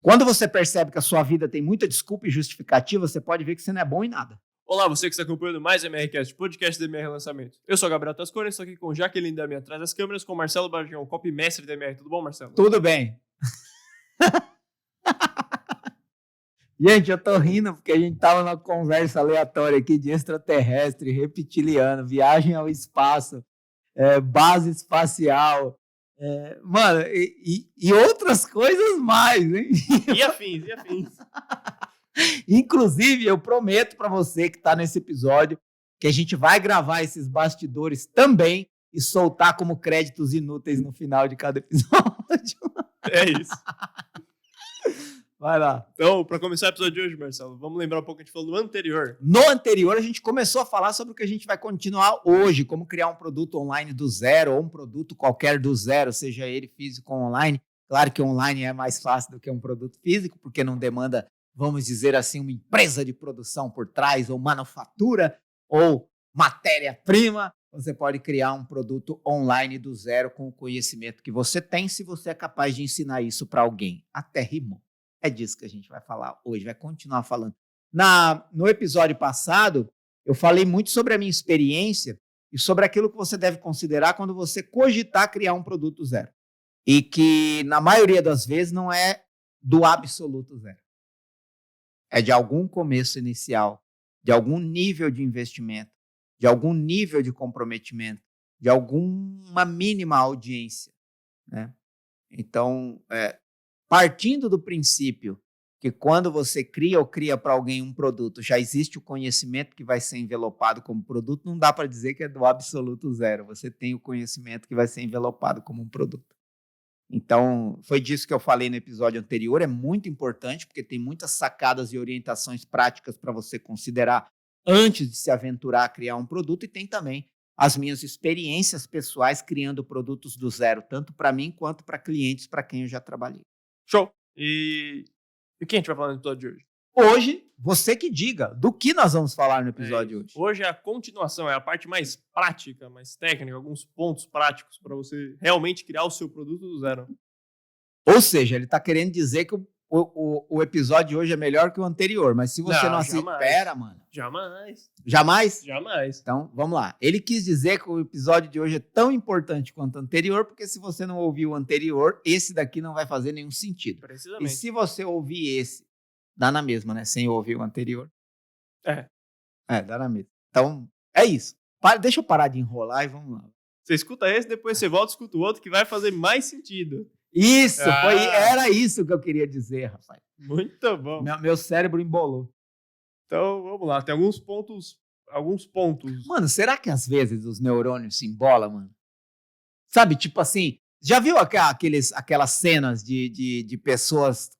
Quando você percebe que a sua vida tem muita desculpa e justificativa, você pode ver que você não é bom em nada. Olá, você que está acompanhando mais MRCast, podcast do MR Lançamento. Eu sou o Gabriel Tascone, estou aqui com Jaqueline Dami atrás das câmeras, com Marcelo Bargião, copymestre da MR. Tudo bom, Marcelo? Tudo bem. Gente, eu tô rindo porque a gente tava numa conversa aleatória aqui de extraterrestre, reptiliano, viagem ao espaço, base espacial, mano, e outras coisas mais, hein? E afins. Inclusive, eu prometo para você que está nesse episódio que a gente vai gravar esses bastidores também e soltar como créditos inúteis no final de cada episódio. É isso. Vai lá. Então, para começar o episódio de hoje, Marcelo, vamos lembrar um pouco que a gente falou no anterior. No anterior, a gente começou a falar sobre o que a gente vai continuar hoje, como criar um produto online do zero ou um produto qualquer do zero, seja ele físico ou online. Claro que online é mais fácil do que um produto físico, porque não demanda, vamos dizer assim, uma empresa de produção por trás, ou manufatura, ou matéria-prima. Você pode criar um produto online do zero com o conhecimento que você tem, se você é capaz de ensinar isso para alguém. Até rimou. É disso que a gente vai falar hoje, vai continuar falando. No episódio passado, eu falei muito sobre a minha experiência e sobre aquilo que você deve considerar quando você cogitar criar um produto zero. E que, na maioria das vezes, não é do absoluto zero. É de algum começo inicial, de algum nível de investimento, de algum nível de comprometimento, de alguma mínima audiência, né? Então, partindo do princípio que quando você cria ou cria para alguém um produto, já existe o conhecimento que vai ser envelopado como produto, não dá para dizer que é do absoluto zero. Você tem o conhecimento que vai ser envelopado como um produto. Então, foi disso que eu falei no episódio anterior. É muito importante, porque tem muitas sacadas e orientações práticas para você considerar antes de se aventurar a criar um produto, e tem também as minhas experiências pessoais criando produtos do zero, tanto para mim quanto para clientes para quem eu já trabalhei. Show! E o que a gente vai falar no episódio de hoje? Hoje, você que diga, do que nós vamos falar no episódio de hoje? Hoje é a continuação, é a parte mais prática, mais técnica, alguns pontos práticos para você realmente criar o seu produto do zero. Ou seja, ele está querendo dizer que o episódio de hoje é melhor que o anterior, mas se você não assiste... Pera, mano. Jamais. Jamais? Jamais. Então, vamos lá. Ele quis dizer que o episódio de hoje é tão importante quanto o anterior, porque se você não ouviu o anterior, esse daqui não vai fazer nenhum sentido. Precisamente. E se você ouvir esse, dá na mesma, né? Sem ouvir o anterior. Dá na mesma. Então, é isso. Deixa eu parar de enrolar e vamos lá. Você escuta esse, depois você volta e escuta o outro, que vai fazer mais sentido. Isso, era isso que eu queria dizer, rapaz. Muito bom. Meu cérebro embolou. Então, vamos lá. Tem alguns pontos. Mano, será que às vezes os neurônios se embolam, mano? Sabe, tipo assim, já viu aquelas cenas de pessoas,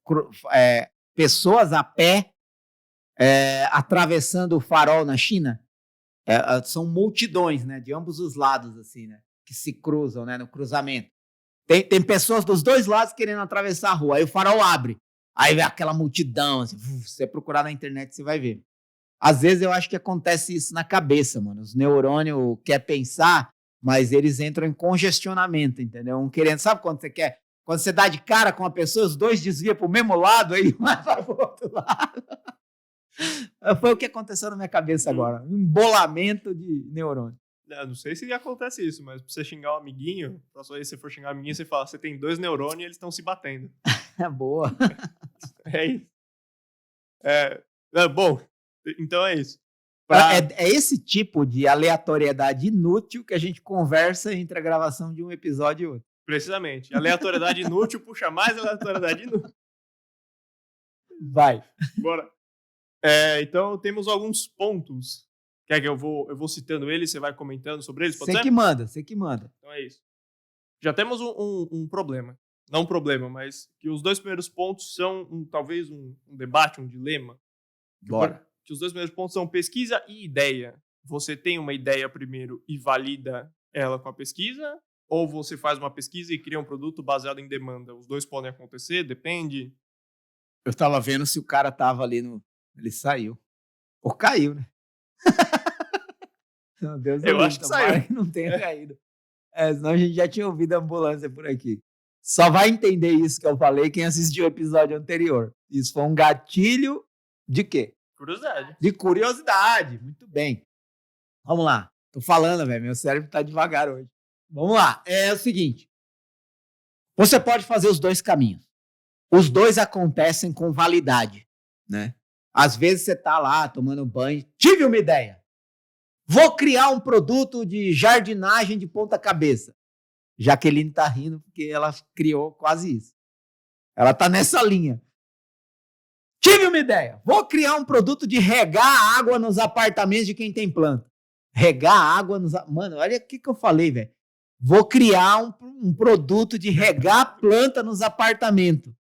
pessoas a pé atravessando o farol na China? São multidões, né, de ambos os lados, assim, né, que se cruzam, né, no cruzamento. Tem pessoas dos dois lados querendo atravessar a rua, aí o farol abre, aí vem aquela multidão, assim, se você procurar na internet você vai ver. Às vezes eu acho que acontece isso na cabeça, mano, os neurônios querem pensar, mas eles entram em congestionamento, entendeu? Um querendo, sabe quando você dá de cara com uma pessoa, os dois desviam pro mesmo lado, aí um vai pro outro lado. Foi o que aconteceu na minha cabeça agora, um embolamento de neurônio. Não sei se acontece isso, mas pra você xingar um amiguinho, próxima vez que você for xingar um amiguinho, você fala, você tem dois neurônios e eles estão se batendo. Boa. É isso. Bom, então é isso. É esse tipo de aleatoriedade inútil que a gente conversa entre a gravação de um episódio e outro. Precisamente. Aleatoriedade inútil puxa mais aleatoriedade inútil. Vai. Bora. Então temos alguns pontos. Quer que eu vou citando eles, você vai comentando sobre eles? Você que manda. Então é isso. Já temos um problema. Não um problema, mas que os dois primeiros pontos são talvez um debate, um dilema. Bora. Que os dois primeiros pontos são pesquisa e ideia. Você tem uma ideia primeiro e valida ela com a pesquisa? Ou você faz uma pesquisa e cria um produto baseado em demanda? Os dois podem acontecer, depende. Eu tava vendo se o cara tava ali no... Ele saiu. Ou caiu, né? Meu Deus, eu acho que saiu. Não tenha caído. Senão a gente já tinha ouvido a ambulância por aqui. Só vai entender isso que eu falei quem assistiu o episódio anterior. Isso foi um gatilho de quê? Curiosidade. De curiosidade. Muito bem. Vamos lá. Tô falando, velho. Meu cérebro tá devagar hoje. Vamos lá. É o seguinte. Você pode fazer os dois caminhos. Os dois acontecem com validade, né? Às vezes você tá lá tomando banho. Tive uma ideia. Vou criar um produto de jardinagem de ponta cabeça. Jaqueline tá rindo porque ela criou quase isso. Ela tá nessa linha. Tive uma ideia. Vou criar um produto de regar água nos apartamentos de quem tem planta. Regar água nos... Mano, olha o que eu falei, velho. Vou criar um produto de regar planta nos apartamentos.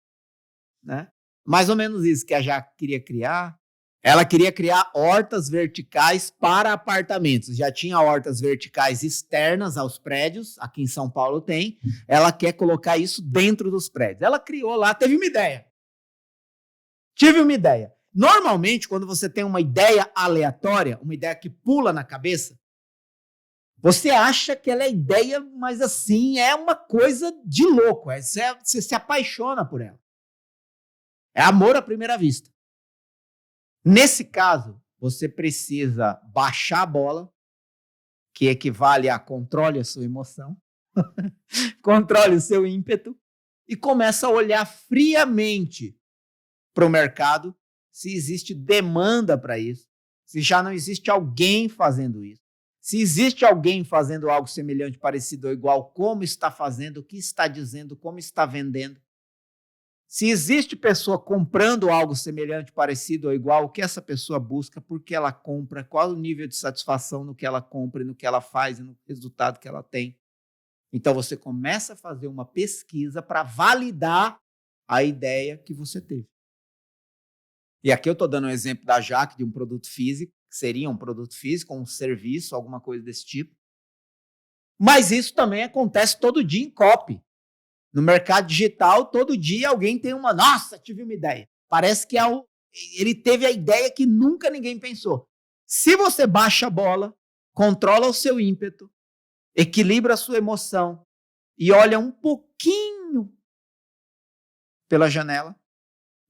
Né? Mais ou menos isso que a Jaque queria criar. Ela queria criar hortas verticais para apartamentos. Já tinha hortas verticais externas aos prédios, aqui em São Paulo tem. Ela quer colocar isso dentro dos prédios. Ela criou lá, teve uma ideia. Tive uma ideia. Normalmente, quando você tem uma ideia aleatória, uma ideia que pula na cabeça, você acha que ela é ideia, mas assim, é uma coisa de louco. Você se apaixona por ela. É amor à primeira vista. Nesse caso, você precisa baixar a bola, que equivale a controle a sua emoção, controle o seu ímpeto e começa a olhar friamente para o mercado, se existe demanda para isso, se já não existe alguém fazendo isso, se existe alguém fazendo algo semelhante, parecido ou igual, como está fazendo, o que está dizendo, como está vendendo. Se existe pessoa comprando algo semelhante, parecido ou igual, o que essa pessoa busca, por que ela compra, qual o nível de satisfação no que ela compra, no que ela faz e no resultado que ela tem. Então você começa a fazer uma pesquisa para validar a ideia que você teve. E aqui eu estou dando um exemplo da Jaque, de um produto físico, que seria um produto físico, um serviço, alguma coisa desse tipo. Mas isso também acontece todo dia em copy. No mercado digital, todo dia alguém tem uma... Nossa, tive uma ideia. Parece que ele teve a ideia que nunca ninguém pensou. Se você baixa a bola, controla o seu ímpeto, equilibra a sua emoção e olha um pouquinho pela janela,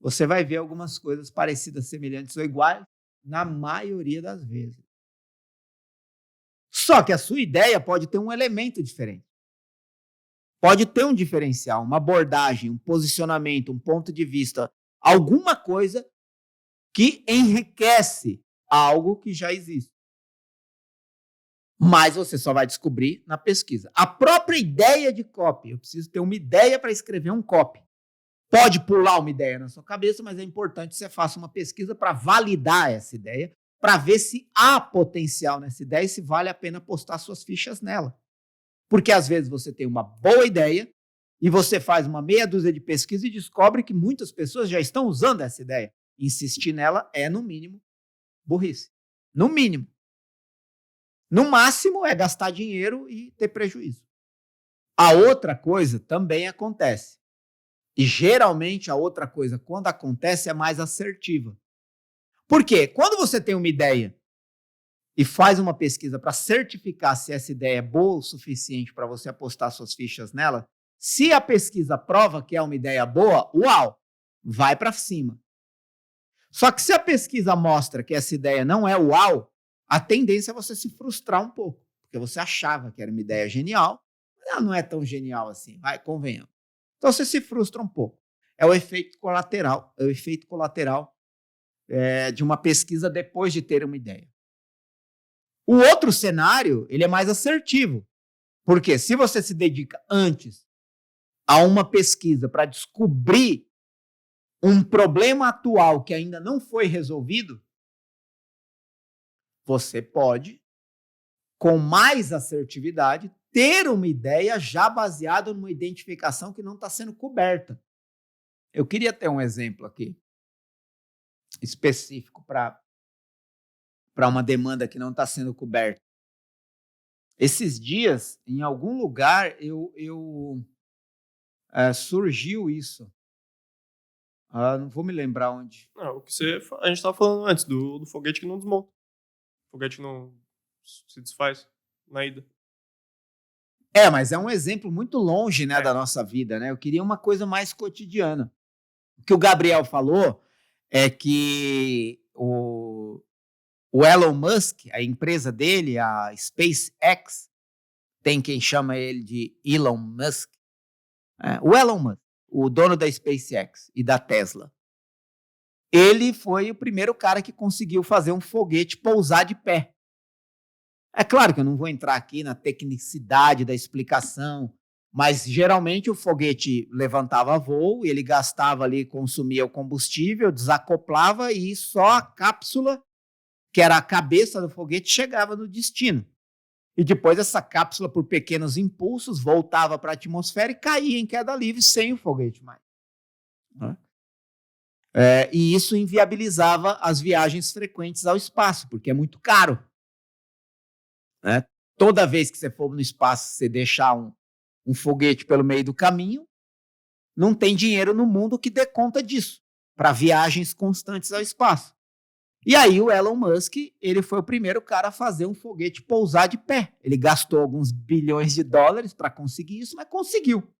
você vai ver algumas coisas parecidas, semelhantes ou iguais, na maioria das vezes. Só que a sua ideia pode ter um elemento diferente. Pode ter um diferencial, uma abordagem, um posicionamento, um ponto de vista, alguma coisa que enriquece algo que já existe. Mas você só vai descobrir na pesquisa. A própria ideia de copy, eu preciso ter uma ideia para escrever um copy. Pode pular uma ideia na sua cabeça, mas é importante que você faça uma pesquisa para validar essa ideia, para ver se há potencial nessa ideia e se vale a pena postar suas fichas nela. Porque às vezes você tem uma boa ideia e você faz uma meia dúzia de pesquisa e descobre que muitas pessoas já estão usando essa ideia. Insistir nela é, no mínimo, burrice. No mínimo. No máximo é gastar dinheiro e ter prejuízo. A outra coisa também acontece. E geralmente a outra coisa, quando acontece, é mais assertiva. Por quê? Quando você tem uma ideia e faz uma pesquisa para certificar se essa ideia é boa o suficiente para você apostar suas fichas nela, se a pesquisa prova que é uma ideia boa, uau, vai para cima. Só que se a pesquisa mostra que essa ideia não é uau, a tendência é você se frustrar um pouco, porque você achava que era uma ideia genial, mas ela não é tão genial assim, vai, convenhamos. Então você se frustra um pouco. É o efeito colateral, de uma pesquisa depois de ter uma ideia. O outro cenário, ele é mais assertivo. Porque se você se dedica antes a uma pesquisa para descobrir um problema atual que ainda não foi resolvido, você pode, com mais assertividade, ter uma ideia já baseada numa identificação que não está sendo coberta. Eu queria ter um exemplo aqui específico para uma demanda que não está sendo coberta. Esses dias, em algum lugar, surgiu isso. Não vou me lembrar onde. Não, a gente estava falando antes, do foguete que não desmonta. O foguete que não se desfaz na ida. Mas é um exemplo muito longe, né, da nossa vida, né? Eu queria uma coisa mais cotidiana. O que o Gabriel falou é que o Elon Musk, a empresa dele, a SpaceX, tem quem chama ele de Elon Musk. O Elon Musk, o dono da SpaceX e da Tesla, ele foi o primeiro cara que conseguiu fazer um foguete pousar de pé. É claro que eu não vou entrar aqui na tecnicidade da explicação, mas geralmente o foguete levantava voo, ele gastava ali, consumia o combustível, desacoplava e só a cápsula, que era a cabeça do foguete, chegava no destino. E depois essa cápsula, por pequenos impulsos, voltava para a atmosfera e caía em queda livre sem o foguete mais. E isso inviabilizava as viagens frequentes ao espaço, porque é muito caro. Né? Toda vez que você for no espaço, você deixar um foguete pelo meio do caminho, não tem dinheiro no mundo que dê conta disso, para viagens constantes ao espaço. E aí o Elon Musk, ele foi o primeiro cara a fazer um foguete pousar de pé. Ele gastou alguns bilhões de dólares para conseguir isso, mas conseguiu.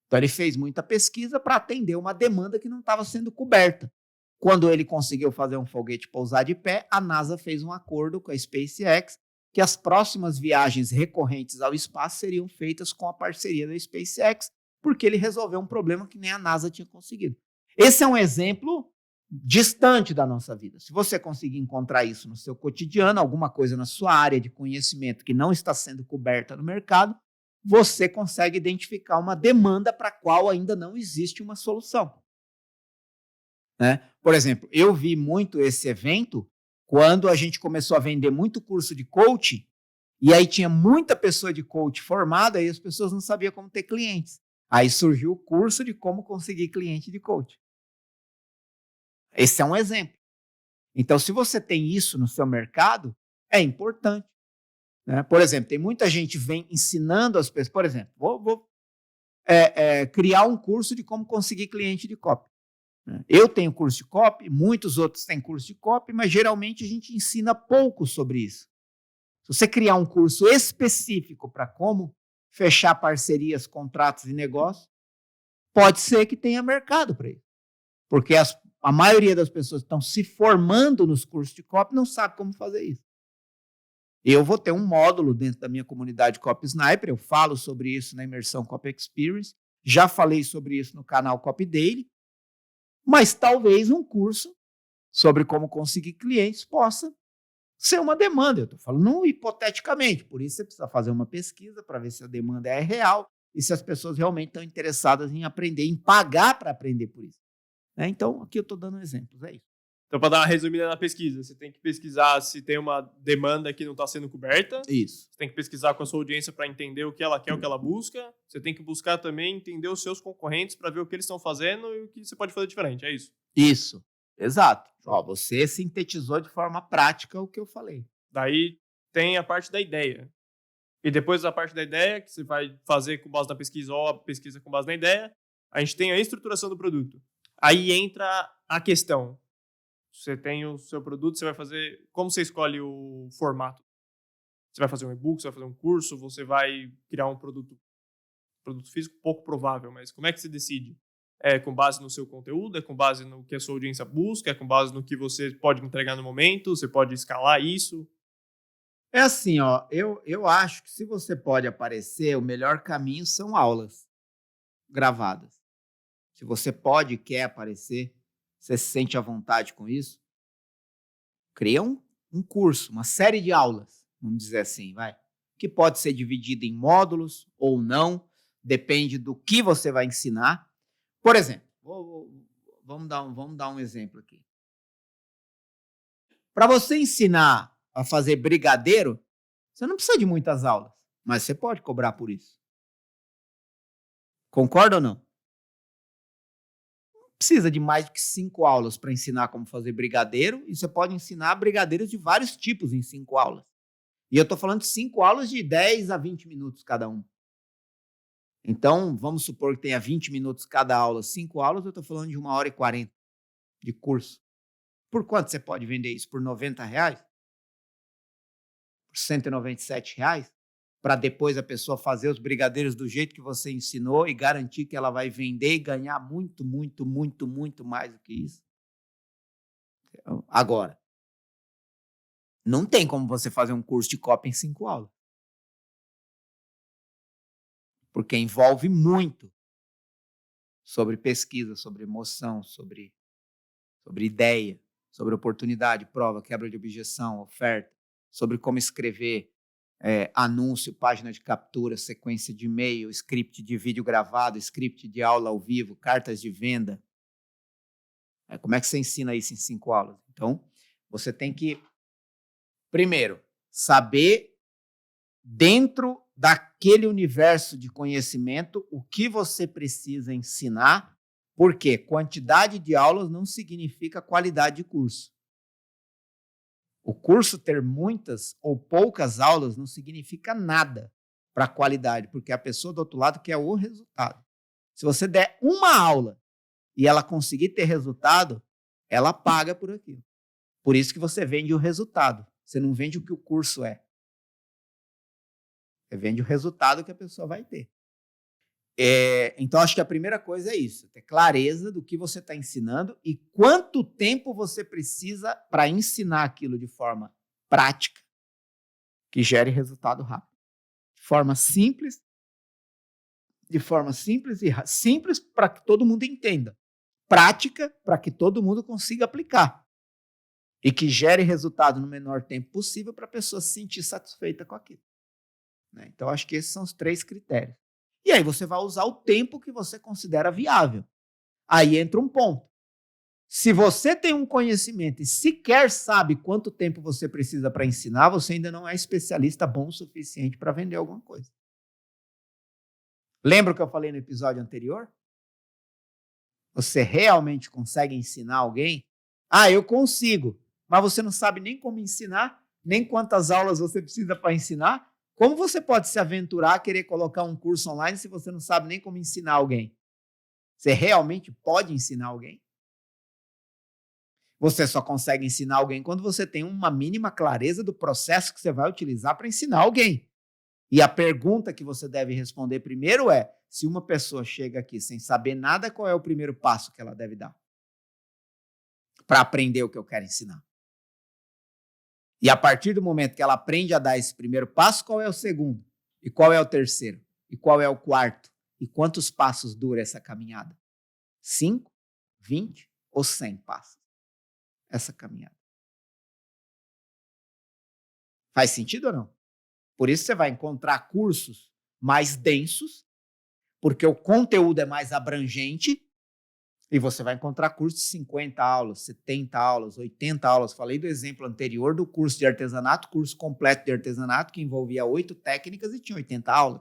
Então ele fez muita pesquisa para atender uma demanda que não estava sendo coberta. Quando ele conseguiu fazer um foguete pousar de pé, a NASA fez um acordo com a SpaceX que as próximas viagens recorrentes ao espaço seriam feitas com a parceria da SpaceX, porque ele resolveu um problema que nem a NASA tinha conseguido. Esse é um exemplo distante da nossa vida. Se você conseguir encontrar isso no seu cotidiano, alguma coisa na sua área de conhecimento que não está sendo coberta no mercado, você consegue identificar uma demanda para a qual ainda não existe uma solução. Né? Por exemplo, eu vi muito esse evento quando a gente começou a vender muito curso de coaching, e aí tinha muita pessoa de coach formada e as pessoas não sabiam como ter clientes. Aí surgiu o curso de como conseguir cliente de coach. Esse é um exemplo. Então, se você tem isso no seu mercado, é importante. Né? Por exemplo, tem muita gente que vem ensinando as pessoas. Por exemplo, vou criar um curso de como conseguir cliente de copy. Eu tenho curso de copy, muitos outros têm curso de copy, mas geralmente a gente ensina pouco sobre isso. Se você criar um curso específico para como fechar parcerias, contratos e negócios, pode ser que tenha mercado para isso. Porque a maioria das pessoas que estão se formando nos cursos de copy não sabe como fazer isso. Eu vou ter um módulo dentro da minha comunidade Copy Sniper, eu falo sobre isso na imersão Copy Experience, já falei sobre isso no canal Copy Daily, mas talvez um curso sobre como conseguir clientes possa ser uma demanda. Eu estou falando hipoteticamente, por isso você precisa fazer uma pesquisa para ver se a demanda é real e se as pessoas realmente estão interessadas em aprender, em pagar para aprender por isso. Então, aqui eu estou dando exemplos, é isso. Então, para dar uma resumida na pesquisa, você tem que pesquisar se tem uma demanda que não está sendo coberta. Isso. Você tem que pesquisar com a sua audiência para entender o que ela quer, o que ela busca. Você tem que buscar também entender os seus concorrentes para ver o que eles estão fazendo e o que você pode fazer diferente, é isso? Isso, exato. Você sintetizou de forma prática o que eu falei. Daí tem a parte da ideia. E depois da parte da ideia, que você vai fazer com base na pesquisa ou a pesquisa com base na ideia, a gente tem a estruturação do produto. Aí entra a questão. Você tem o seu produto, você vai fazer... Como você escolhe o formato? Você vai fazer um e-book, você vai fazer um curso, você vai criar um produto físico? Pouco provável, mas como é que você decide? É com base no seu conteúdo? É com base no que a sua audiência busca? É com base no que você pode entregar no momento? Você pode escalar isso? É assim, eu acho que se você pode aparecer, o melhor caminho são aulas gravadas. Se você pode e quer aparecer, você se sente à vontade com isso, cria um curso, uma série de aulas, vamos dizer assim, que pode ser dividido em módulos ou não, depende do que você vai ensinar. Por exemplo, vamos dar um exemplo aqui. Para você ensinar a fazer brigadeiro, você não precisa de muitas aulas, mas você pode cobrar por isso. Concorda ou não? Precisa de mais do que 5 aulas para ensinar como fazer brigadeiro, e você pode ensinar brigadeiros de vários tipos em 5 aulas. E eu estou falando de 5 aulas de 10 a 20 minutos cada um. Então, vamos supor que tenha 20 minutos cada aula, 5 aulas, eu estou falando de 1h40 de curso. Por quanto você pode vender isso? Por R$90? Por R$197? para depois a pessoa fazer os brigadeiros do jeito que você ensinou e garantir que ela vai vender e ganhar muito, muito, muito, muito mais do que isso. Agora, não tem como você fazer um curso de copy em 5 aulas. Porque envolve muito sobre pesquisa, sobre emoção, sobre ideia, sobre oportunidade, prova, quebra de objeção, oferta, sobre como escrever anúncio, página de captura, sequência de e-mail, script de vídeo gravado, script de aula ao vivo, cartas de venda. Como é que você ensina isso em 5 aulas? Então, você tem que, primeiro, saber dentro daquele universo de conhecimento o que você precisa ensinar, porque quantidade de aulas não significa qualidade de curso. O curso ter muitas ou poucas aulas não significa nada para a qualidade, porque a pessoa do outro lado quer o resultado. Se você der uma aula e ela conseguir ter resultado, ela paga por aquilo. Por isso que você vende o resultado. Você não vende o que o curso é. Você vende o resultado que a pessoa vai ter. Então, acho que a primeira coisa é isso. Ter clareza do que você está ensinando e quanto tempo você precisa para ensinar aquilo de forma prática que gere resultado rápido. De forma simples e simples para que todo mundo entenda. Prática para que todo mundo consiga aplicar. E que gere resultado no menor tempo possível para a pessoa se sentir satisfeita com aquilo. Então, acho que esses são os 3 critérios. E aí você vai usar o tempo que você considera viável. Aí entra um ponto. Se você tem um conhecimento e sequer sabe quanto tempo você precisa para ensinar, você ainda não é especialista bom o suficiente para vender alguma coisa. Lembra o que eu falei no episódio anterior? Você realmente consegue ensinar alguém? Eu consigo. Mas você não sabe nem como ensinar, nem quantas aulas você precisa para ensinar. Como você pode se aventurar a querer colocar um curso online se você não sabe nem como ensinar alguém? Você realmente pode ensinar alguém? Você só consegue ensinar alguém quando você tem uma mínima clareza do processo que você vai utilizar para ensinar alguém. E a pergunta que você deve responder primeiro é: se uma pessoa chega aqui sem saber nada, qual é o primeiro passo que ela deve dar para aprender o que eu quero ensinar? E a partir do momento que ela aprende a dar esse primeiro passo, qual é o segundo? E qual é o terceiro? E qual é o quarto? E quantos passos dura essa caminhada? 5, 20 ou 100 passos? Essa caminhada. Faz sentido ou não? Por isso você vai encontrar cursos mais densos, porque o conteúdo é mais abrangente, e você vai encontrar cursos de 50 aulas, 70 aulas, 80 aulas. Falei do exemplo anterior do curso de artesanato, curso completo de artesanato, que envolvia 8 técnicas e tinha 80 aulas.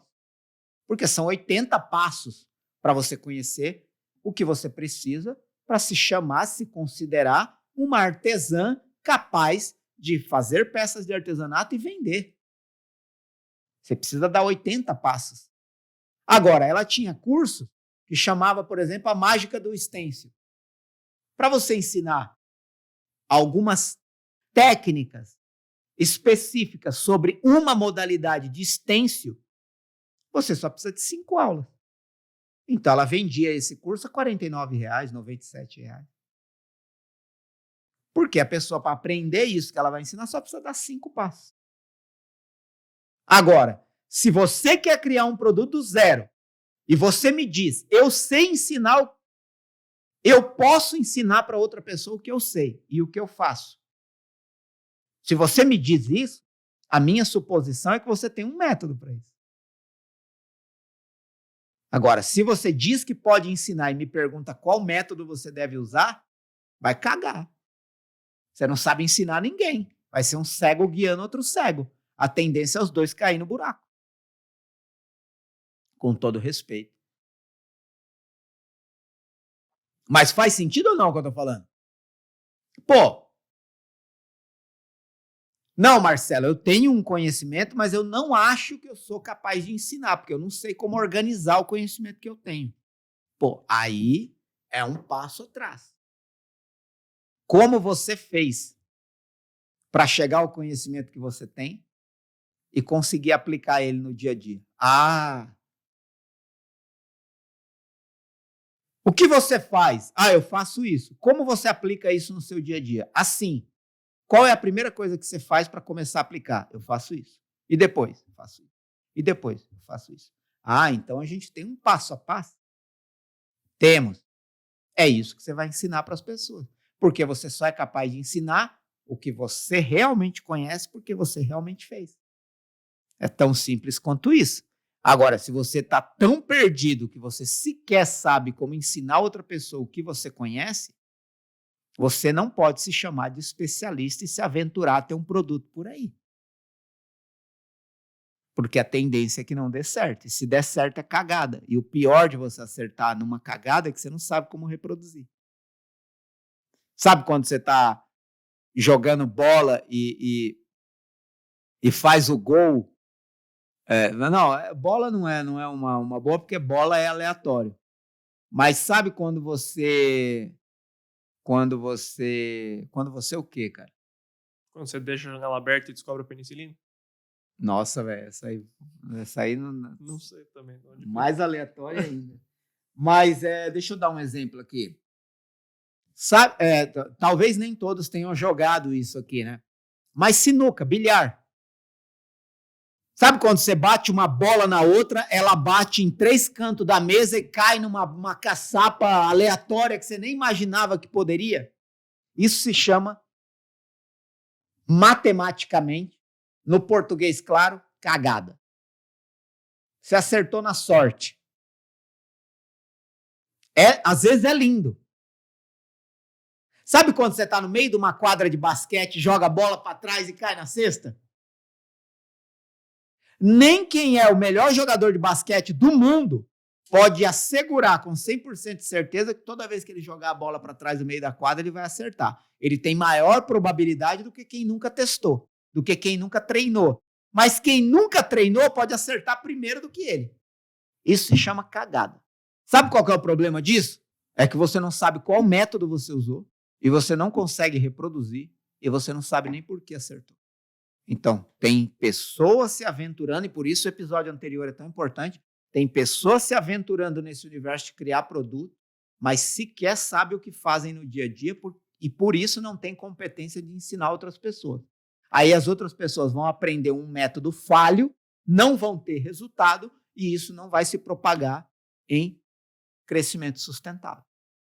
Porque são 80 passos para você conhecer o que você precisa para se chamar, se considerar uma artesã capaz de fazer peças de artesanato e vender. Você precisa dar 80 passos. Agora, ela tinha curso que chamava, por exemplo, a mágica do stencil. Para você ensinar algumas técnicas específicas sobre uma modalidade de stencil, você só precisa de 5 aulas. Então, ela vendia esse curso a R$ 49,00, R$ 97,00. Porque a pessoa, para aprender isso que ela vai ensinar, só precisa dar 5 passos. Agora, se você quer criar um produto do zero e você me diz, eu sei ensinar, eu posso ensinar para outra pessoa o que eu sei e o que eu faço. Se você me diz isso, a minha suposição é que você tem um método para isso. Agora, se você diz que pode ensinar e me pergunta qual método você deve usar, vai cagar. Você não sabe ensinar ninguém. Vai ser um cego guiando outro cego. A tendência é os dois caírem no buraco. Com todo respeito. Mas faz sentido ou não o que eu estou falando? Pô, não, Marcelo, eu tenho um conhecimento, mas eu não acho que eu sou capaz de ensinar, porque eu não sei como organizar o conhecimento que eu tenho. Pô, aí é um passo atrás. Como você fez para chegar ao conhecimento que você tem e conseguir aplicar ele no dia a dia. Ah! O que você faz? Ah, eu faço isso. Como você aplica isso no seu dia a dia? Assim. Qual é a primeira coisa que você faz para começar a aplicar? Eu faço isso. E depois? Eu faço isso. E depois? Eu faço isso. Ah, então a gente tem um passo a passo? Temos. É isso que você vai ensinar para as pessoas. Porque você só é capaz de ensinar o que você realmente conhece porque você realmente fez. É tão simples quanto isso. Agora, se você está tão perdido que você sequer sabe como ensinar outra pessoa o que você conhece, você não pode se chamar de especialista e se aventurar a ter um produto por aí. Porque a tendência é que não dê certo. E se der certo, é cagada. E o pior de você acertar numa cagada é que você não sabe como reproduzir. Sabe quando você está jogando bola e faz o gol? Bola não é uma boa, porque bola é aleatório. Mas sabe quando você o quê, cara? Quando você deixa a janela aberta e descobre a penicilina? Nossa, velho, essa aí não, Não sei também. mais aleatória ainda. Mas deixa eu dar um exemplo aqui. Sabe, talvez nem todos tenham jogado isso aqui, né? Mas sinuca, bilhar. Sabe quando você bate uma bola na outra, ela bate em 3 cantos da mesa e cai numa caçapa aleatória que você nem imaginava que poderia? Isso se chama, matematicamente, no português claro, cagada. Você acertou na sorte. Às vezes é lindo. Sabe quando você está no meio de uma quadra de basquete, joga a bola para trás e cai na cesta? Nem quem é o melhor jogador de basquete do mundo pode assegurar com 100% de certeza que toda vez que ele jogar a bola para trás do meio da quadra, ele vai acertar. Ele tem maior probabilidade do que quem nunca testou, do que quem nunca treinou. Mas quem nunca treinou pode acertar primeiro do que ele. Isso se chama cagada. Sabe qual que é o problema disso? É que você não sabe qual método você usou, e você não consegue reproduzir, e você não sabe nem por que acertou. Então, tem pessoas se aventurando, e por isso o episódio anterior é tão importante, tem pessoas se aventurando nesse universo de criar produto, mas sequer sabem o que fazem no dia a dia, e por isso não tem competência de ensinar outras pessoas. Aí as outras pessoas vão aprender um método falho, não vão ter resultado, e isso não vai se propagar em crescimento sustentável.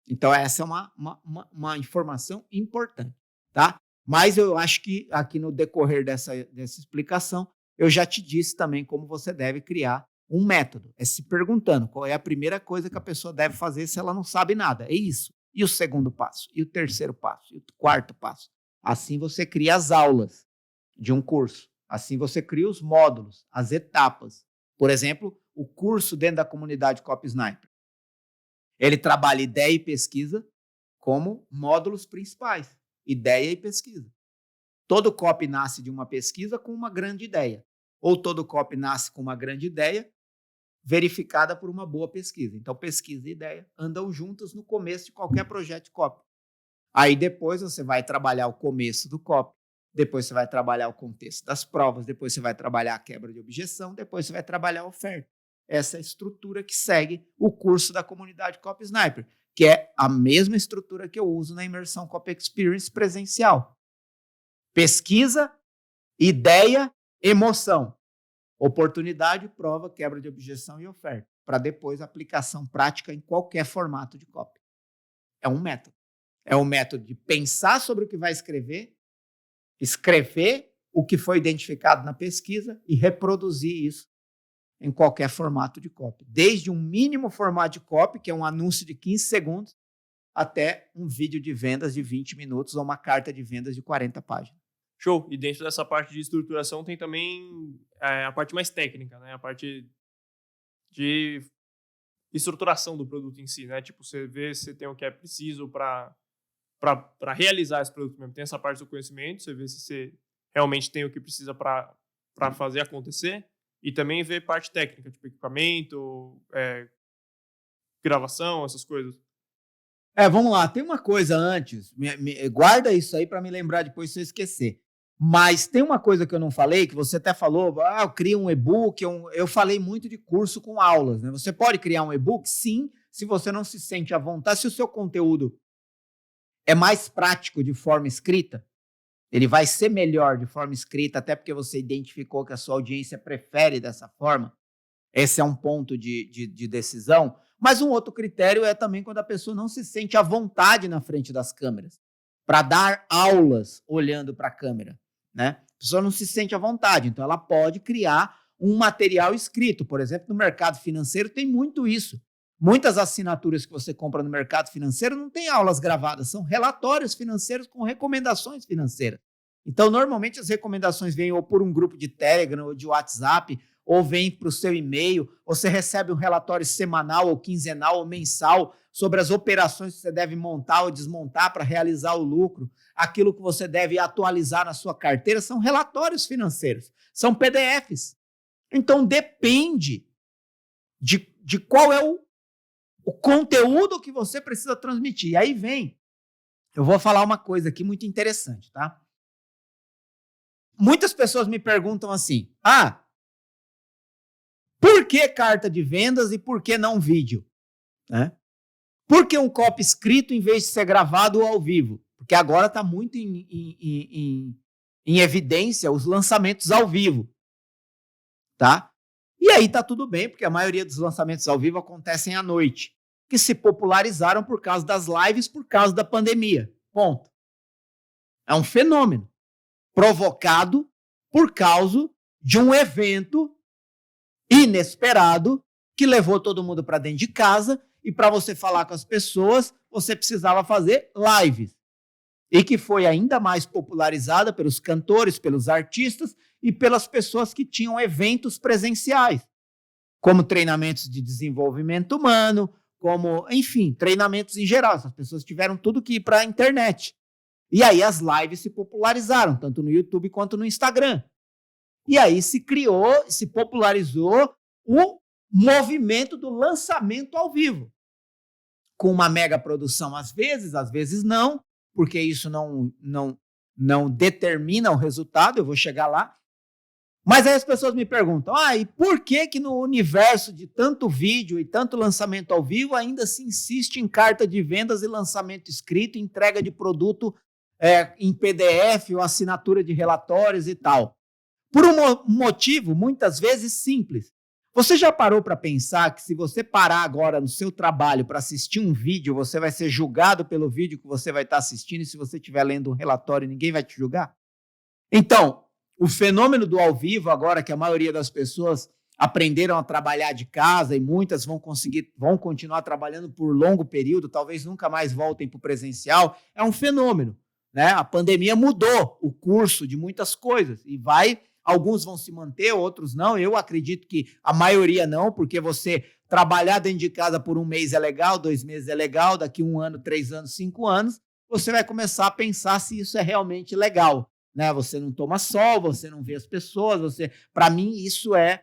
Então, essa é uma informação importante, tá? Mas eu acho que aqui no decorrer dessa explicação, eu já te disse também como você deve criar um método. É se perguntando qual é a primeira coisa que a pessoa deve fazer se ela não sabe nada. É isso. E o segundo passo? E o terceiro passo? E o quarto passo? Assim você cria as aulas de um curso. Assim você cria os módulos, as etapas. Por exemplo, o curso dentro da comunidade Copy Sniper. Ele trabalha ideia e pesquisa como módulos principais. Ideia e pesquisa. Todo copy nasce de uma pesquisa com uma grande ideia. Ou todo copy nasce com uma grande ideia verificada por uma boa pesquisa. Então, pesquisa e ideia andam juntos no começo de qualquer projeto de copy. Aí depois você vai trabalhar o começo do copy, depois você vai trabalhar o contexto das provas, depois você vai trabalhar a quebra de objeção, depois você vai trabalhar a oferta. Essa é a estrutura que segue o curso da comunidade Copy Sniper, que é a mesma estrutura que eu uso na imersão Copy Experience presencial. Pesquisa, ideia, emoção. Oportunidade, prova, quebra de objeção e oferta. Para depois aplicação prática em qualquer formato de copy. É um método. É um método de pensar sobre o que vai escrever o que foi identificado na pesquisa e reproduzir isso em qualquer formato de copy. Desde um mínimo formato de copy, que é um anúncio de 15 segundos, até um vídeo de vendas de 20 minutos ou uma carta de vendas de 40 páginas. Show! E dentro dessa parte de estruturação tem também a parte mais técnica, né? A parte de estruturação do produto em si, né? Tipo, você vê se tem o que é preciso para realizar esse produto mesmo. Tem essa parte do conhecimento, você vê se você realmente tem o que precisa para fazer acontecer. E também ver parte técnica, tipo equipamento, gravação, essas coisas. Vamos lá. Tem uma coisa antes. Guarda isso aí para me lembrar depois se eu esquecer. Mas tem uma coisa que eu não falei, que você até falou, eu crio um e-book, eu falei muito de curso com aulas, né? Você pode criar um e-book? Sim, se você não se sente à vontade, se o seu conteúdo é mais prático de forma escrita, ele vai ser melhor de forma escrita, até porque você identificou que a sua audiência prefere dessa forma. Esse é um ponto de decisão. Mas um outro critério é também quando a pessoa não se sente à vontade na frente das câmeras, para dar aulas olhando para a câmera, né? A pessoa não se sente à vontade, então ela pode criar um material escrito. Por exemplo, no mercado financeiro tem muito isso. Muitas assinaturas que você compra no mercado financeiro não tem aulas gravadas, são relatórios financeiros com recomendações financeiras. Então, normalmente as recomendações vêm ou por um grupo de Telegram ou de WhatsApp, ou vem para o seu e-mail, ou você recebe um relatório semanal ou quinzenal ou mensal sobre as operações que você deve montar ou desmontar para realizar o lucro, aquilo que você deve atualizar na sua carteira, são relatórios financeiros, são PDFs. Então, depende de qual é o conteúdo que você precisa transmitir. E aí vem, eu vou falar uma coisa aqui muito interessante, tá? Muitas pessoas me perguntam assim, por que carta de vendas e por que não vídeo? Né? Por que um copy escrito em vez de ser gravado ou ao vivo? Porque agora está muito em evidência os lançamentos ao vivo. Tá? E aí está tudo bem, porque a maioria dos lançamentos ao vivo acontecem à noite, que se popularizaram por causa das lives, por causa da pandemia. Ponto. É um fenômeno provocado por causa de um evento inesperado que levou todo mundo para dentro de casa e para você falar com as pessoas, você precisava fazer lives. E que foi ainda mais popularizada pelos cantores, pelos artistas e pelas pessoas que tinham eventos presenciais, como treinamentos de desenvolvimento humano, como, enfim, treinamentos em geral. Essas pessoas tiveram tudo que ir para a internet. E aí as lives se popularizaram, tanto no YouTube quanto no Instagram. E aí se criou, se popularizou o movimento do lançamento ao vivo. Com uma mega produção às vezes não, porque isso não determina o resultado, eu vou chegar lá. Mas aí as pessoas me perguntam, e por que no universo de tanto vídeo e tanto lançamento ao vivo ainda se insiste em carta de vendas e lançamento escrito, entrega de produto em PDF ou assinatura de relatórios e tal? Por um motivo, muitas vezes, simples. Você já parou para pensar que se você parar agora no seu trabalho para assistir um vídeo, você vai ser julgado pelo vídeo que você vai estar assistindo e se você estiver lendo um relatório, ninguém vai te julgar? Então, o fenômeno do ao vivo, agora que a maioria das pessoas aprenderam a trabalhar de casa e muitas vão continuar trabalhando por longo período, talvez nunca mais voltem para o presencial, é um fenômeno. Né? A pandemia mudou o curso de muitas coisas e alguns vão se manter, outros não. Eu acredito que a maioria não, porque você trabalhar dentro de casa por um mês é legal, 2 meses é legal, daqui 1 ano, 3 anos, 5 anos, você vai começar a pensar se isso é realmente legal. Né? Você não toma sol, você não vê as pessoas, para mim isso é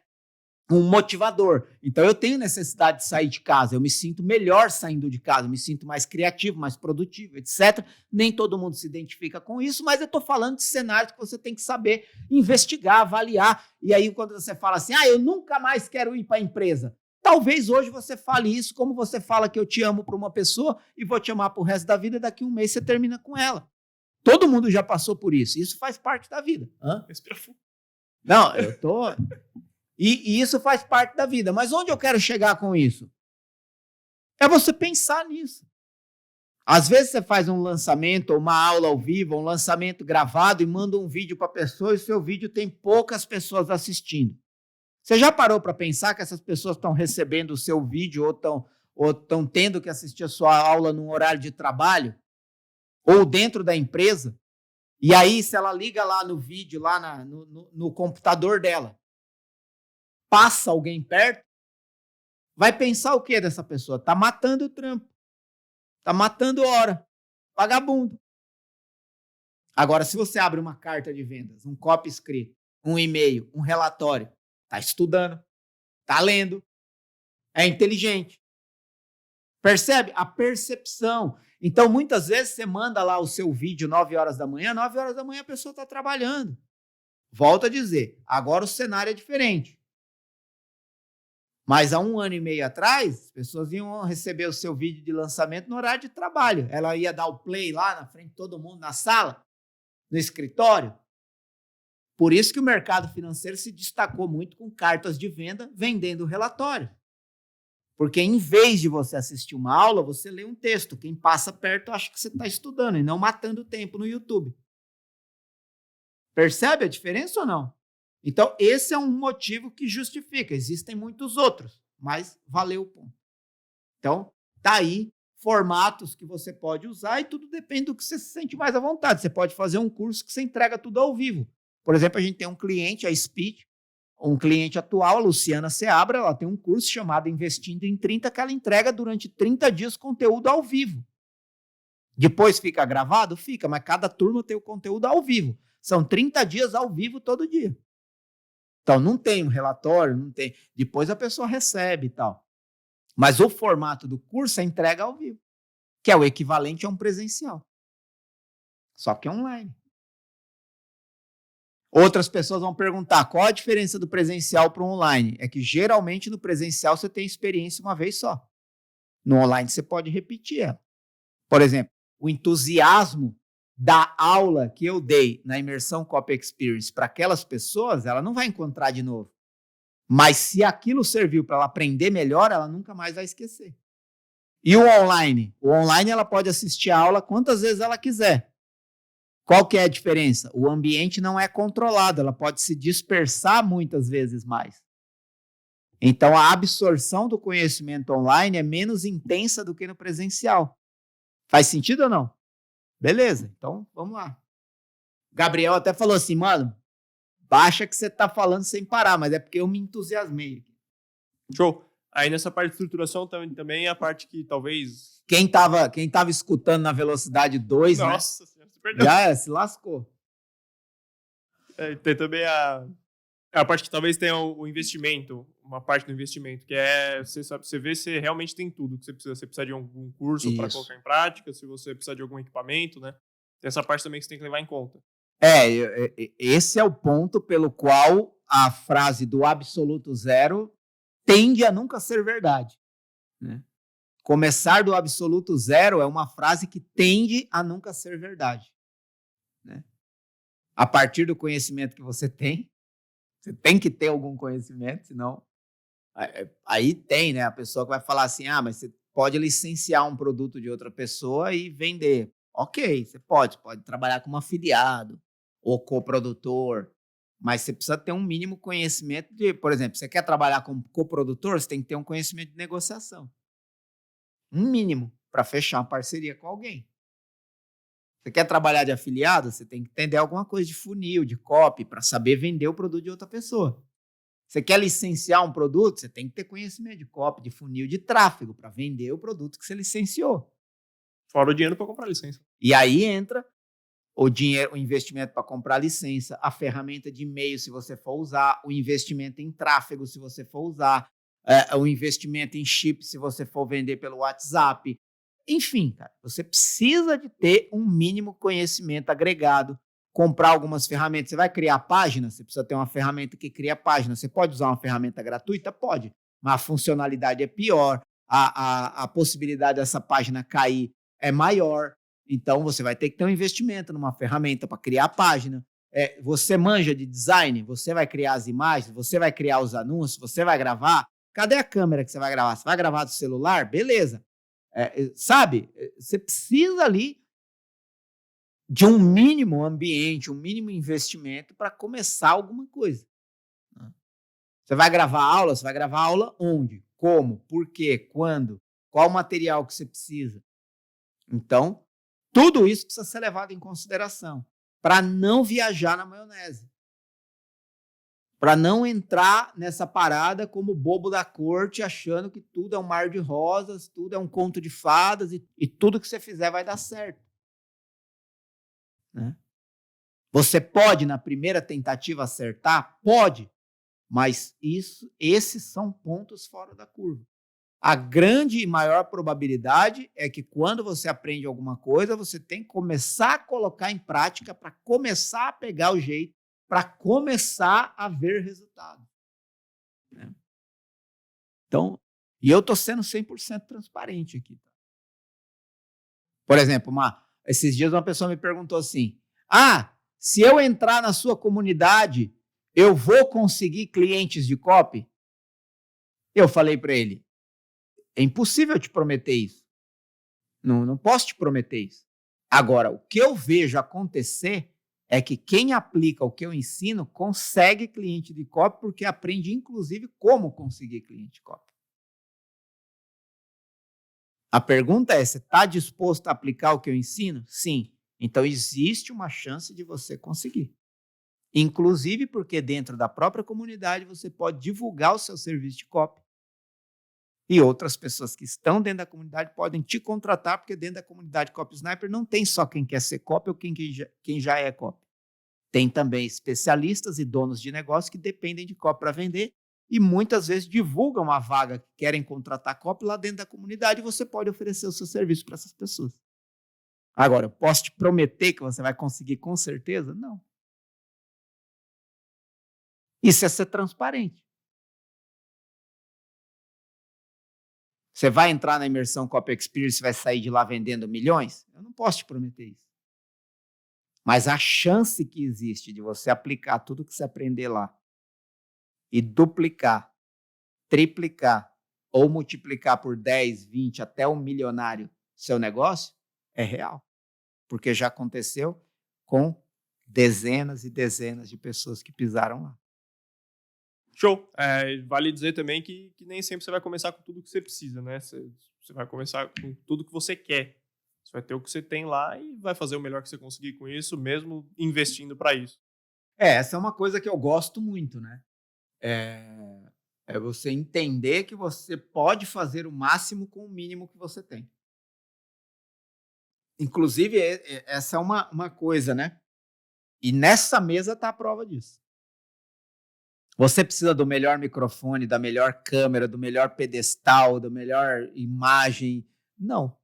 um motivador. Então eu tenho necessidade de sair de casa, eu me sinto melhor saindo de casa, eu me sinto mais criativo, mais produtivo, etc. Nem todo mundo se identifica com isso, mas eu estou falando de cenários que você tem que saber investigar, avaliar. E aí quando você fala assim, eu nunca mais quero ir para a empresa, talvez hoje você fale isso como você fala que eu te amo para uma pessoa e vou te amar para o resto da vida, daqui 1 mês você termina com ela. Todo mundo já passou por isso, isso faz parte da vida. Não, eu tô... E isso faz parte da vida. Mas onde eu quero chegar com isso? É você pensar nisso. Às vezes você faz um lançamento, ou uma aula ao vivo, um lançamento gravado e manda um vídeo para a pessoa e o seu vídeo tem poucas pessoas assistindo. Você já parou para pensar que essas pessoas estão recebendo o seu vídeo ou estão tendo que assistir a sua aula num horário de trabalho? Ou dentro da empresa? E aí, se ela liga lá no vídeo, lá no computador dela, passa alguém perto, vai pensar o que dessa pessoa? Está matando o trampo. Está matando hora. Vagabundo. Agora, se você abre uma carta de vendas, um copy escrito, um e-mail, um relatório, está estudando, está lendo, é inteligente, Percebe? A percepção. Então, muitas vezes, você manda lá o seu vídeo 9 horas da manhã, 9 horas da manhã a pessoa está trabalhando. Volto a dizer, agora o cenário é diferente. Mas há 1 ano e meio atrás, as pessoas iam receber o seu vídeo de lançamento no horário de trabalho. Ela ia dar o play lá na frente de todo mundo, na sala, no escritório. Por isso que o mercado financeiro se destacou muito com cartas de venda, vendendo relatório. Porque em vez de você assistir uma aula, você lê um texto. Quem passa perto acha que você está estudando e não matando tempo no YouTube. Percebe a diferença ou não? Então, esse é um motivo que justifica. Existem muitos outros, mas valeu o ponto. Então, tá aí formatos que você pode usar e tudo depende do que você se sente mais à vontade. Você pode fazer um curso que você entrega tudo ao vivo. Por exemplo, a gente tem um cliente, a Speed, um cliente atual, a Luciana Seabra, ela tem um curso chamado Investindo em 30, que ela entrega durante 30 dias conteúdo ao vivo. Depois fica gravado? Fica, mas cada turma tem o conteúdo ao vivo. São 30 dias ao vivo todo dia. Então, não tem um relatório, não tem. Depois a pessoa recebe e tal. Mas o formato do curso é entrega ao vivo, que é o equivalente a um presencial. Só que online. Outras pessoas vão perguntar qual a diferença do presencial para o online. É que geralmente no presencial você tem experiência uma vez só. No online você pode repetir ela. Por exemplo, o entusiasmo da aula que eu dei na Imersão Copy Experience para aquelas pessoas, ela não vai encontrar de novo. Mas se aquilo serviu para ela aprender melhor, ela nunca mais vai esquecer. E o online? O online ela pode assistir a aula quantas vezes ela quiser. Qual que é a diferença? O ambiente não é controlado, ela pode se dispersar muitas vezes mais. Então, a absorção do conhecimento online é menos intensa do que no presencial. Faz sentido ou não? Beleza, então vamos lá. Gabriel até falou assim, mano, baixa que você tá falando sem parar, mas é porque eu me entusiasmei. Show. Aí nessa parte de estruturação também é a parte que talvez... Quem tava escutando na velocidade 2, Nossa, né? Senhora, você perdeu. Já se lascou. Tem também a parte que talvez tenha o investimento, uma parte do investimento, que é você ver se realmente tem tudo que você precisa. Você precisa de algum curso para colocar em prática, se você precisa de algum equipamento, né? Tem essa parte também que você tem que levar em conta. Esse é o ponto pelo qual a frase do absoluto zero tende a nunca ser verdade. Né? Começar do absoluto zero é uma frase que tende a nunca ser verdade. Né? A partir do conhecimento que você tem que ter algum conhecimento, senão... Aí tem, né? A pessoa que vai falar assim, mas você pode licenciar um produto de outra pessoa e vender. Ok, você pode trabalhar como afiliado ou coprodutor, mas você precisa ter um mínimo conhecimento de, por exemplo, você quer trabalhar como coprodutor, você tem que ter um conhecimento de negociação. Um mínimo para fechar uma parceria com alguém. Você quer trabalhar de afiliado, você tem que entender alguma coisa de funil, de copy, para saber vender o produto de outra pessoa. Você quer licenciar um produto, você tem que ter conhecimento de copy, de funil, de tráfego, para vender o produto que você licenciou. Fora o dinheiro para comprar licença. E aí entra o dinheiro, o investimento para comprar licença, a ferramenta de e-mail, se você for usar, o investimento em tráfego, se você for usar, o investimento em chip, se você for vender pelo WhatsApp. Enfim, cara, você precisa de ter um mínimo conhecimento agregado, comprar algumas ferramentas. Você vai criar página, você precisa ter uma ferramenta que cria página. Você pode usar uma ferramenta gratuita? Pode, mas a funcionalidade é pior, a possibilidade dessa página cair é maior. Então, você vai ter que ter um investimento numa ferramenta para criar a página. Você manja de design? Você vai criar as imagens? Você vai criar os anúncios? Você vai gravar? Cadê a câmera que você vai gravar? Você vai gravar do celular? Beleza. Sabe? Você precisa ali de um mínimo ambiente, um mínimo investimento para começar alguma coisa. Você vai gravar aula? Você vai gravar aula onde? Como? Por quê? Quando? Qual o material que você precisa? Então, tudo isso precisa ser levado em consideração para não viajar na maionese. Para não entrar nessa parada como bobo da corte, achando que tudo é um mar de rosas, tudo é um conto de fadas e tudo que você fizer vai dar certo. Né? Você pode, na primeira tentativa, acertar? Pode. Mas esses são pontos fora da curva. A grande e maior probabilidade é que quando você aprende alguma coisa, você tem que começar a colocar em prática para começar a pegar o jeito, para começar a ver resultado. Né? Então, e eu estou sendo 100% transparente aqui. Por exemplo, esses dias uma pessoa me perguntou assim, se eu entrar na sua comunidade, eu vou conseguir clientes de copy? Eu falei para ele, é impossível te prometer isso. Não posso te prometer isso. Agora, o que eu vejo acontecer é que quem aplica o que eu ensino consegue cliente de copy porque aprende, inclusive, como conseguir cliente de copy. A pergunta é, você está disposto a aplicar o que eu ensino? Sim. Então, existe uma chance de você conseguir. Inclusive porque dentro da própria comunidade você pode divulgar o seu serviço de copy. E outras pessoas que estão dentro da comunidade podem te contratar, porque dentro da comunidade Copy Sniper não tem só quem quer ser copy ou quem já é copy. Tem também especialistas e donos de negócio que dependem de copy para vender e muitas vezes divulgam uma vaga que querem contratar copy lá dentro da comunidade e você pode oferecer o seu serviço para essas pessoas. Agora, eu posso te prometer que você vai conseguir com certeza? Não. Isso é ser transparente. Você vai entrar na imersão Copy Experience e vai sair de lá vendendo milhões? Eu não posso te prometer isso. Mas a chance que existe de você aplicar tudo que você aprender lá e duplicar, triplicar ou multiplicar por 10, 20 até um milionário seu negócio é real. Porque já aconteceu com dezenas e dezenas de pessoas que pisaram lá. Show. Vale dizer também que nem sempre você vai começar com tudo que você precisa, né? Você vai começar com tudo que você quer. Você vai ter o que você tem lá e vai fazer o melhor que você conseguir com isso, mesmo investindo para isso. Essa é uma coisa que eu gosto muito, né? É você entender que você pode fazer o máximo com o mínimo que você tem. Inclusive, essa é uma coisa, né? E nessa mesa está a prova disso. Você precisa do melhor microfone, da melhor câmera, do melhor pedestal, da melhor imagem. Não.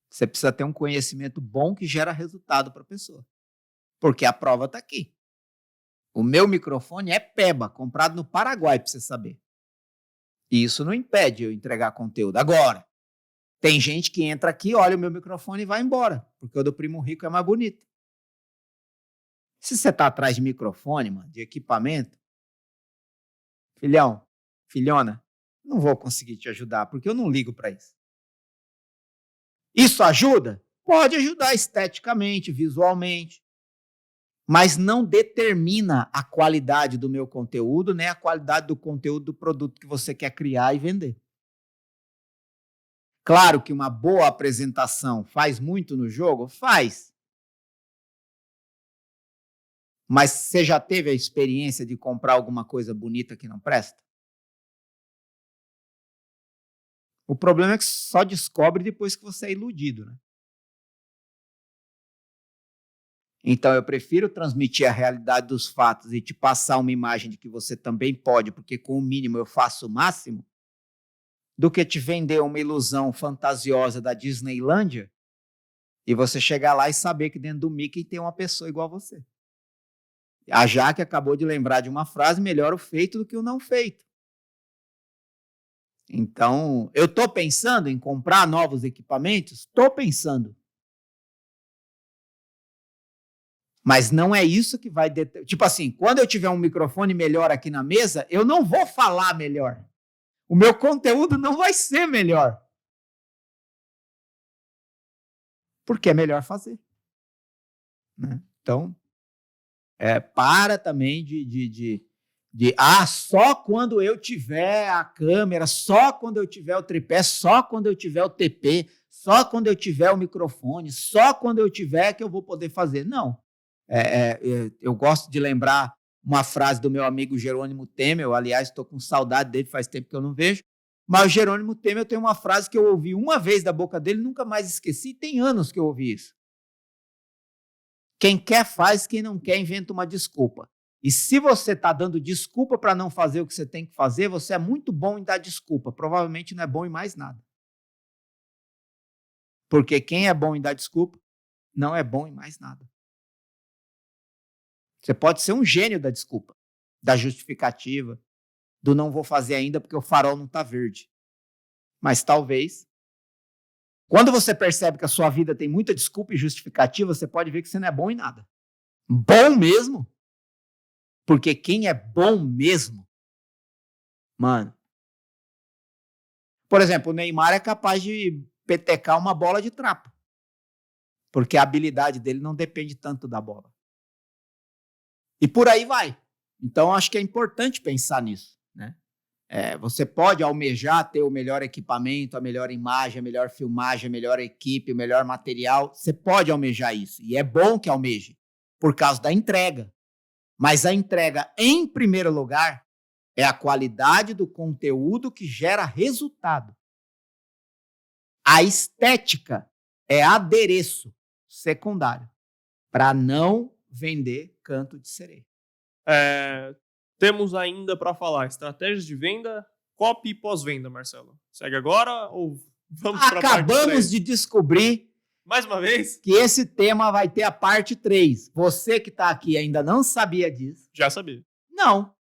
Você precisa ter um conhecimento bom que gera resultado para a pessoa. Porque a prova está aqui. O meu microfone é Peba, comprado no Paraguai, para você saber. E isso não impede eu entregar conteúdo. Agora, tem gente que entra aqui, olha o meu microfone e vai embora, porque o do Primo Rico é mais bonito. Se você está atrás de microfone, mano, de equipamento, filhão, filhona, não vou conseguir te ajudar, porque eu não ligo para isso. Isso ajuda? Pode ajudar esteticamente, visualmente, mas não determina a qualidade do meu conteúdo, nem a qualidade do conteúdo do produto que você quer criar e vender. Claro que uma boa apresentação faz muito no jogo? Faz. Mas você já teve a experiência de comprar alguma coisa bonita que não presta? O problema é que só descobre depois que você é iludido, né? Então, eu prefiro transmitir a realidade dos fatos e te passar uma imagem de que você também pode, porque com o mínimo eu faço o máximo, do que te vender uma ilusão fantasiosa da Disneylândia e você chegar lá e saber que dentro do Mickey tem uma pessoa igual a você. A Jaque acabou de lembrar de uma frase, melhor o feito do que o não feito. Então, eu estou pensando em comprar novos equipamentos? Estou pensando. Mas não é isso que vai... Tipo assim, quando eu tiver um microfone melhor aqui na mesa, eu não vou falar melhor. O meu conteúdo não vai ser melhor. Porque é melhor fazer. Né? Então, para também só quando eu tiver a câmera, só quando eu tiver o tripé, só quando eu tiver o TP, só quando eu tiver o microfone, só quando eu tiver que eu vou poder fazer. Não. Eu gosto de lembrar uma frase do meu amigo Jerônimo Temer, aliás, estou com saudade dele, faz tempo que eu não vejo, mas o Jerônimo Temer tem uma frase que eu ouvi uma vez da boca dele, nunca mais esqueci, tem anos que eu ouvi isso. Quem quer faz, quem não quer inventa uma desculpa. E se você está dando desculpa para não fazer o que você tem que fazer, você é muito bom em dar desculpa. Provavelmente não é bom em mais nada. Porque quem é bom em dar desculpa, não é bom em mais nada. Você pode ser um gênio da desculpa, da justificativa, do não vou fazer ainda porque o farol não está verde. Mas talvez, quando você percebe que a sua vida tem muita desculpa e justificativa, você pode ver que você não é bom em nada. Bom mesmo? Porque quem é bom mesmo, mano... Por exemplo, o Neymar é capaz de petecar uma bola de trapo. Porque a habilidade dele não depende tanto da bola. E por aí vai. Então, acho que é importante pensar nisso, né? Você pode almejar ter o melhor equipamento, a melhor imagem, a melhor filmagem, a melhor equipe, o melhor material. Você pode almejar isso. E é bom que almeje, por causa da entrega. Mas a entrega, em primeiro lugar, é a qualidade do conteúdo que gera resultado. A estética é adereço secundário para não vender canto de sereia. Temos ainda para falar estratégias de venda, copy e pós-venda, Marcelo. Segue agora ou vamos para a parte 3? Acabamos de descobrir, mais uma vez, que esse tema vai ter a parte 3. Você que está aqui ainda não sabia disso. Já sabia. Não,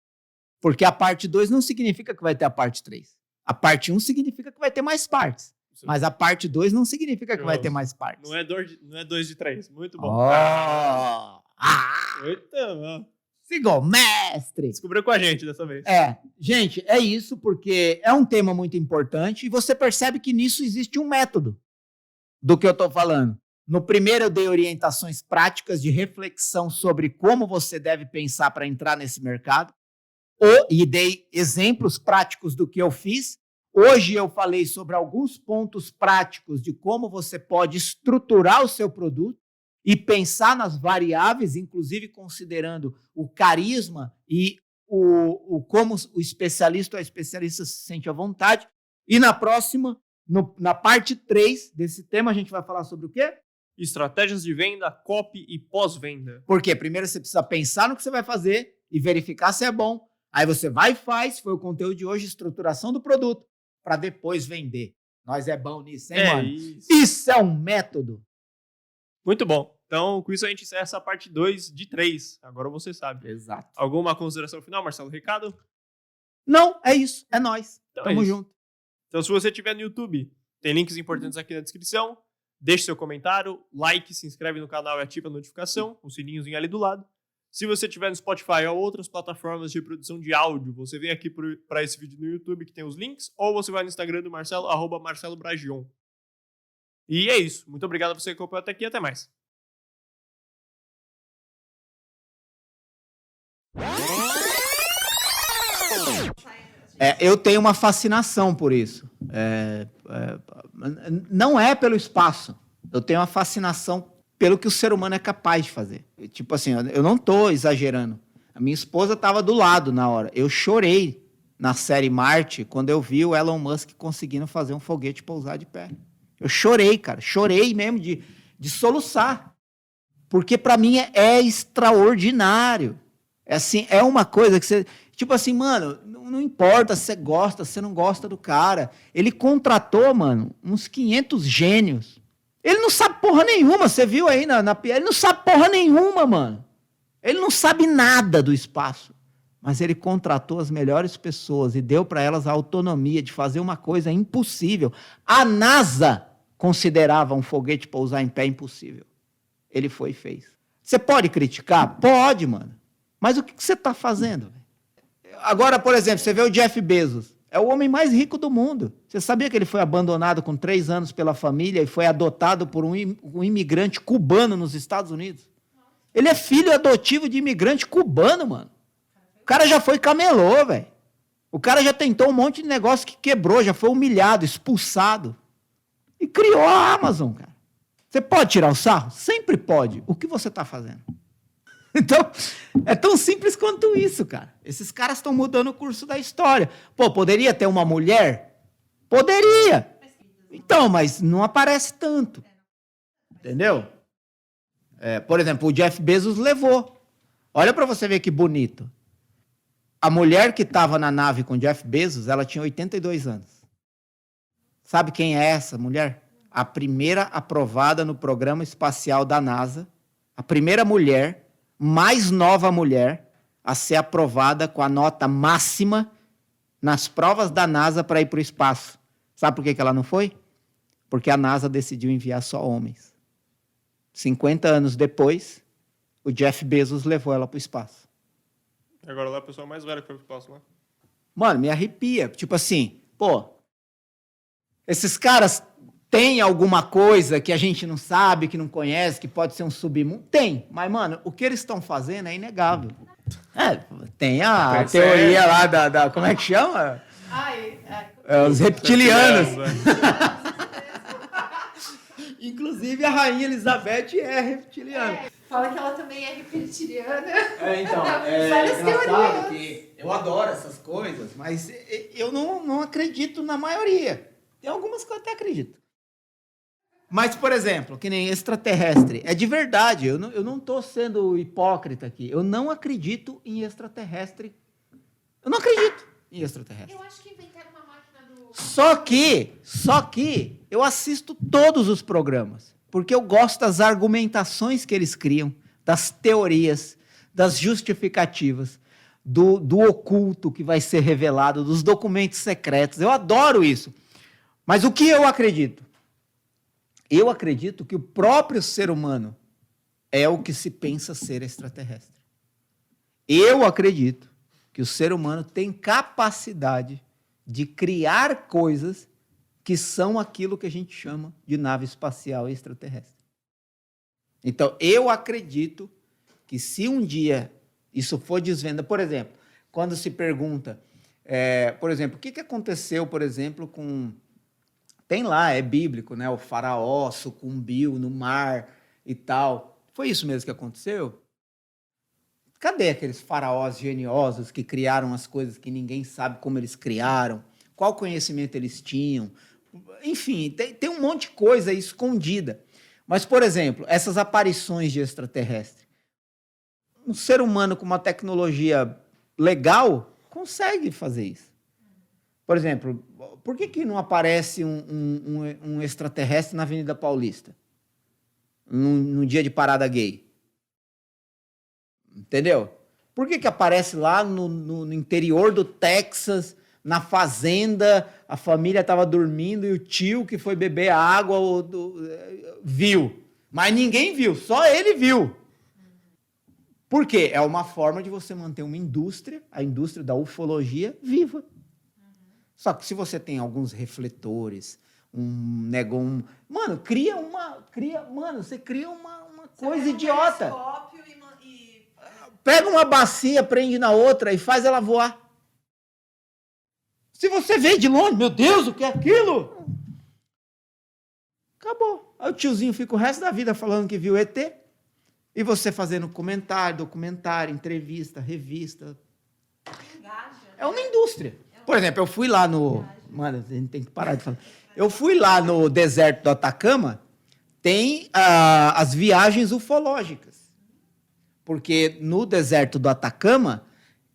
porque a parte 2 não significa que vai ter a parte 3. A parte 1 significa que vai ter mais partes. Mas a parte 2 não significa que vai ter mais partes. Não é 2 de 3. Muito bom. Muito bom. Sigou, mestre! Descobriu com a gente dessa vez. Gente, é isso, porque é um tema muito importante e você percebe que nisso existe um método do que eu estou falando. No primeiro eu dei orientações práticas de reflexão sobre como você deve pensar para entrar nesse mercado e dei exemplos práticos do que eu fiz. Hoje eu falei sobre alguns pontos práticos de como você pode estruturar o seu produto e pensar nas variáveis, inclusive considerando o carisma e como o especialista ou a especialista se sente à vontade. E na próxima, na parte 3 desse tema, a gente vai falar sobre o quê? Estratégias de venda, copy e pós-venda. Por quê? Primeiro você precisa pensar no que você vai fazer e verificar se é bom. Aí você vai e faz, foi o conteúdo de hoje, estruturação do produto, para depois vender. Nós é bom nisso, hein, mano? Isso é um método. Muito bom. Então, com isso a gente encerra essa parte 2 de 3. Agora você sabe. Exato. Alguma consideração final, Marcelo? Recado? Não, é isso. É nóis. Então Tamo junto. Então, se você estiver no YouTube, tem links importantes aqui na descrição. Deixe seu comentário, like, se inscreve no canal e ativa a notificação, o sininhozinho ali do lado. Se você estiver no Spotify ou outras plataformas de produção de áudio, você vem aqui para esse vídeo no YouTube que tem os links, ou você vai no Instagram do Marcelo, @MarceloBragion. E é isso. Muito obrigado a você que acompanhou até aqui e até mais. Eu tenho uma fascinação por isso. Não é pelo espaço. Eu tenho uma fascinação pelo que o ser humano é capaz de fazer. Tipo assim, eu não estou exagerando. A minha esposa estava do lado na hora. Eu chorei na série Marte quando eu vi o Elon Musk conseguindo fazer um foguete pousar de pé. Eu chorei, cara. Chorei mesmo de soluçar. Porque para mim é extraordinário. É uma coisa que você... Tipo assim, mano, não importa se você gosta, se você não gosta do cara. Ele contratou, mano, uns 500 gênios. Ele não sabe porra nenhuma, você viu aí na ele não sabe porra nenhuma, mano. Ele não sabe nada do espaço. Mas ele contratou as melhores pessoas e deu para elas a autonomia de fazer uma coisa impossível. A NASA considerava um foguete pousar em pé impossível. Ele foi e fez. Você pode criticar? Pode, mano. Mas o que você está fazendo? Agora, por exemplo, você vê o Jeff Bezos. É o homem mais rico do mundo. Você sabia que ele foi abandonado com 3 anos pela família e foi adotado por um imigrante cubano nos Estados Unidos? Ele é filho adotivo de imigrante cubano, mano. O cara já foi camelô, velho. O cara já tentou um monte de negócio que quebrou, já foi humilhado, expulsado. E criou a Amazon, cara. Você pode tirar o sarro? Sempre pode. O que você está fazendo? Então, é tão simples quanto isso, cara. Esses caras estão mudando o curso da história. Pô, poderia ter uma mulher? Poderia. Então, mas não aparece tanto. Entendeu? Por exemplo, o Jeff Bezos levou Olha para você ver que bonito. A mulher que estava na nave com Jeff Bezos, ela tinha 82 anos. Sabe quem é essa mulher? A primeira aprovada no programa espacial da NASA, a primeira mulher, mais nova mulher, a ser aprovada com a nota máxima nas provas da NASA para ir para o espaço. Sabe por que ela não foi? Porque a NASA decidiu enviar só homens. 50 anos depois, o Jeff Bezos levou ela para o espaço. Agora lá é a pessoa mais velha que foi pro espaço, né? Mano, me arrepia. Tipo assim, pô, esses caras têm alguma coisa que a gente não sabe, que não conhece, que pode ser um submundo? Tem, mas, mano, o que eles estão fazendo é inegável. Tem a teoria lá da como é que chama? Os reptilianos. Inclusive, a rainha Elizabeth é reptiliana. Fala que ela também é reptiliana. Então, é engraçado que eu adoro essas coisas, mas eu não acredito na maioria. Tem algumas que eu até acredito. Mas, por exemplo, que nem extraterrestre. É de verdade, eu não estou sendo hipócrita aqui. Eu não acredito em extraterrestre. Eu não acredito em extraterrestre. Eu acho que inventaram uma máquina do... Só que eu assisto todos os programas, porque eu gosto das argumentações que eles criam, das teorias, das justificativas, do oculto que vai ser revelado, dos documentos secretos. Eu adoro isso. Mas o que eu acredito? Eu acredito que o próprio ser humano é o que se pensa ser extraterrestre. Eu acredito que o ser humano tem capacidade de criar coisas que são aquilo que a gente chama de nave espacial extraterrestre. Então, eu acredito que se um dia isso for desvenda, por exemplo, quando se pergunta, por exemplo, o que aconteceu, por exemplo, com... Tem lá, é bíblico, né? O faraó sucumbiu no mar e tal. Foi isso mesmo que aconteceu? Cadê aqueles faraós geniosos que criaram as coisas que ninguém sabe como eles criaram? Qual conhecimento eles tinham? Enfim, tem um monte de coisa aí escondida. Mas, por exemplo, essas aparições de extraterrestre. Um ser humano com uma tecnologia legal consegue fazer isso. Por exemplo, por que não aparece um extraterrestre na Avenida Paulista? Num dia de parada gay? Entendeu? Por que aparece lá no interior do Texas, na fazenda, a família estava dormindo e o tio que foi beber a água viu? Mas ninguém viu, só ele viu. Por quê? É uma forma de você manter uma indústria, a indústria da ufologia, viva. Só que se você tem alguns refletores, mano, você cria uma coisa idiota. Pega uma bacia, prende na outra e faz ela voar. Se você vê de longe, meu Deus, o que é aquilo? Acabou. Aí o tiozinho fica o resto da vida falando que viu ET. E você fazendo comentário, documentário, entrevista, revista. É uma indústria. Por exemplo, eu fui lá no... Mano, a gente tem que parar de falar. Eu fui lá no deserto do Atacama, tem as viagens ufológicas. Porque no deserto do Atacama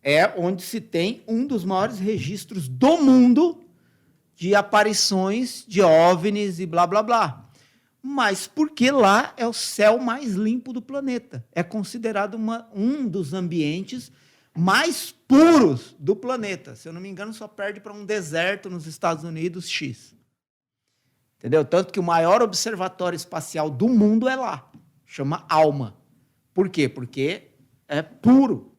é onde se tem um dos maiores registros do mundo de aparições de OVNIs e blá, blá, blá. Mas porque lá é o céu mais limpo do planeta. É considerado um dos ambientes mais puros do planeta. Se eu não me engano, só perde para um deserto nos Estados Unidos X. Entendeu? Tanto que o maior observatório espacial do mundo é lá. Chama ALMA. Por quê? Porque é puro.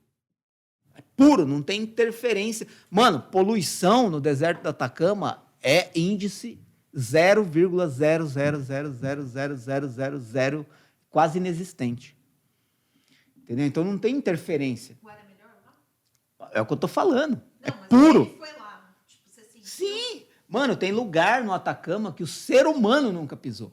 É puro, não tem interferência. Mano, poluição no deserto do Atacama é índice 0,0000000, quase inexistente. Entendeu? Então não tem interferência. É o que eu tô falando. Não, é puro. Ele foi lá, tipo, você sentiu? Sim. Mano, tem lugar no Atacama que o ser humano nunca pisou.